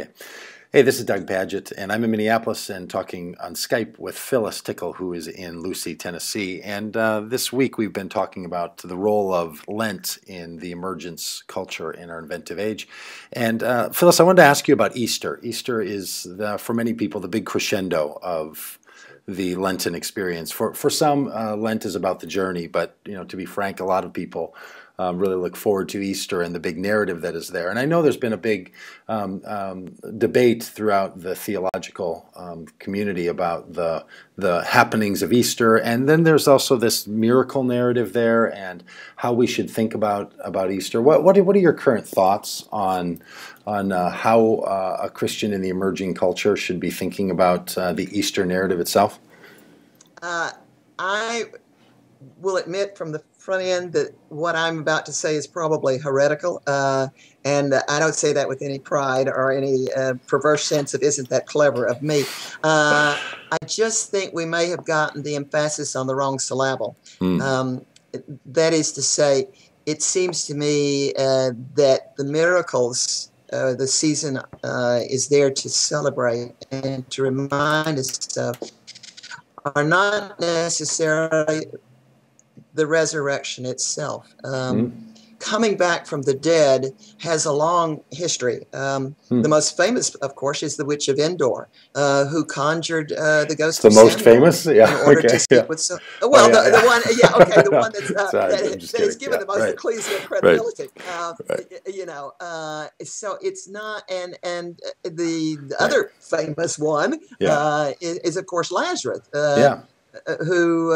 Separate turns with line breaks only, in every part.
Okay. Hey, this is Doug Pagitt, and I'm in Minneapolis and talking on Skype with Phyllis Tickle, who is in Lucy, Tennessee. And this week we've been talking about the role of Lent in the emergence culture in our inventive age. And Phyllis, I wanted to ask you about Easter. Easter is, for many people, the big crescendo of the Lenten experience. For some, Lent is about the journey, but to be frank, a lot of people really look forward to Easter and the big narrative that is there. And I know there's been a big debate throughout the theological community about the happenings of Easter, and then there's also this miracle narrative there, and how we should think about Easter. What are your current thoughts on how a Christian in the emerging culture should be thinking about the Easter narrative itself?
I will admit from the front end that what I'm about to say is probably heretical, and I don't say that with any pride or any perverse sense of "isn't that clever" of me. I just think we may have gotten the emphasis on the wrong syllable. That is to say, it seems to me that the miracles the season is there to celebrate and to remind us of are not necessarily the resurrection itself. Coming back from the dead has a long history. The most famous, of course, is the Witch of Endor, who conjured the ghost of
Samuel. The most
Samuel
famous? Yeah.
In order to speak with the one that is given the most ecclesial credibility. So it's not, and the other famous one is, of course, Lazarus. Who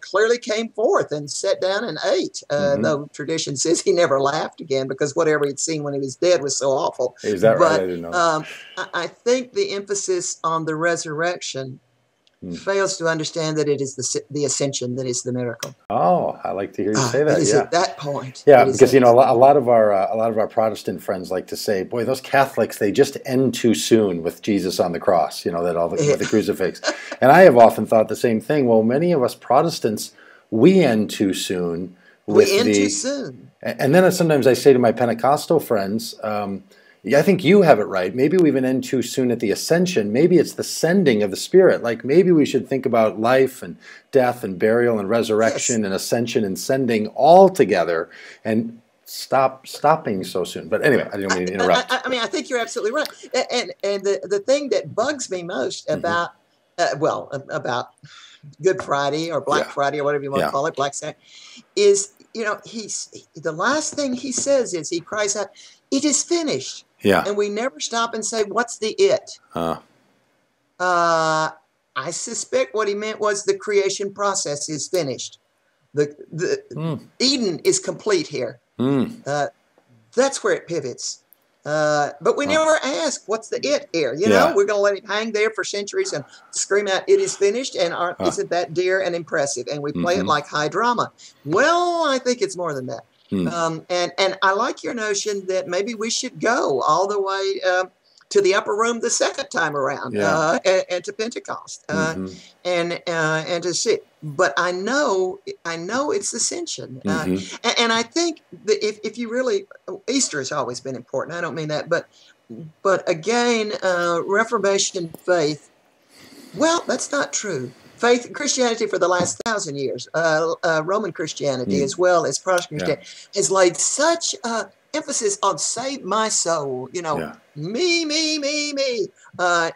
clearly came forth and sat down and ate, though tradition says he never laughed again because whatever he'd seen when he was dead was so awful.
Is that right? I didn't know.
I think the emphasis on the resurrection fails to understand that it is the ascension that is the miracle.
Oh, I like to hear you say that.
It is at that point.
Yeah, because a lot of our Protestant friends like to say, "Boy, those Catholics, they just end too soon with Jesus on the cross." With the crucifix. And I have often thought the same thing. Well, many of us Protestants, we end too soon.
Too soon.
And then sometimes I say to my Pentecostal friends, I think you have it right. Maybe we even end too soon at the ascension. Maybe it's the sending of the Spirit. Like maybe we should think about life and death and burial and resurrection and ascension and sending all together and stopping so soon. But anyway, I didn't mean to interrupt.
I think you're absolutely right. And the thing that bugs me most about about Good Friday or Black Friday or whatever you want to call it, Black Saturday, is the last thing he says is he cries out, "It is finished."
Yeah.
And we never stop and say, what's the it? I suspect what he meant was the creation process is finished. Eden is complete here. That's where it pivots. But we never ask, what's the it here? We're going to let him hang there for centuries and scream out, "It is finished," and isn't that dear and impressive? And we play it like high drama. Well, I think it's more than that. And I like your notion that maybe we should go all the way to the upper room the second time around and to Pentecost and to see. But I know it's ascension, and I think that if you really, Easter has always been important. I don't mean that, but again, Reformation faith. Well, that's not true. Faith, Christianity for the last 1,000 years, Roman Christianity as well as Protestant Christianity, has laid such emphasis on save my soul. Me.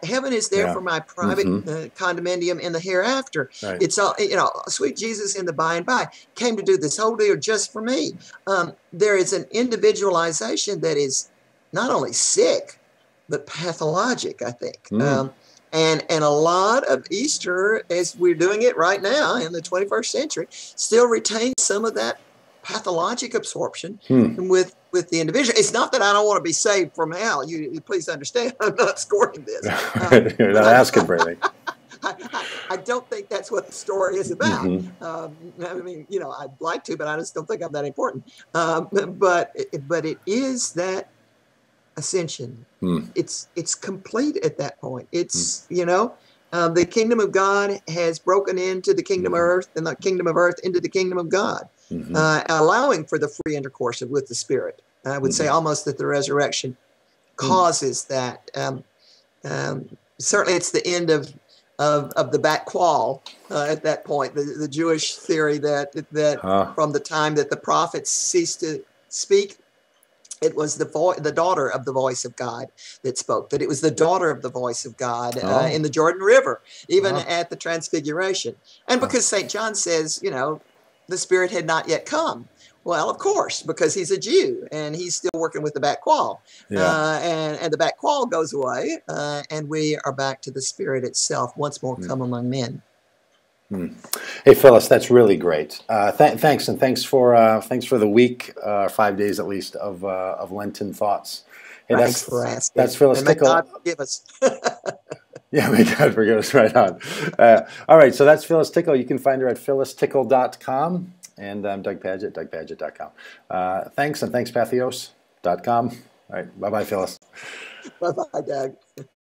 Heaven is there for my private condominium in the hereafter. Right. It's all, sweet Jesus in the by and by came to do this whole deal just for me. There is an individualization that is not only sick, but pathologic, I think. And a lot of Easter, as we're doing it right now in the 21st century, still retains some of that pathologic absorption with the individual. It's not that I don't want to be saved from hell. You please understand, I'm not scoring this.
You're not asking for anything.
I don't think that's what the story is about. I'd like to, but I just don't think I'm that important. But it is that ascension. It's complete at that point. It's the kingdom of God has broken into the kingdom of earth, and the kingdom of earth into the kingdom of God, allowing for the free intercourse with the Spirit. I would say almost that the resurrection causes that. Certainly, it's the end of the back qual at that point. The Jewish theory that from the time that the prophets ceased to speak, it was the daughter of the voice of God that spoke, that it was the daughter of the voice of God in the Jordan River, even at the Transfiguration. And because St. John says, the Spirit had not yet come. Well, of course, because he's a Jew and he's still working with the back qual. And the back qual goes away and we are back to the Spirit itself, once more come among men.
Hey, Phyllis, that's really great. Thanks, and thanks for the week, 5 days at least of Lenten thoughts. Hey,
thanks for asking.
That's Phyllis Tickle.
May God forgive us.
Yeah, may God forgive us. Right on. All right, so that's Phyllis Tickle. You can find her at phyllistickle.com, and I'm Doug Pagitt, dougpagitt.com. Thanks, and thanks, Patheos.com. All right, bye-bye, Phyllis.
Bye-bye, Doug.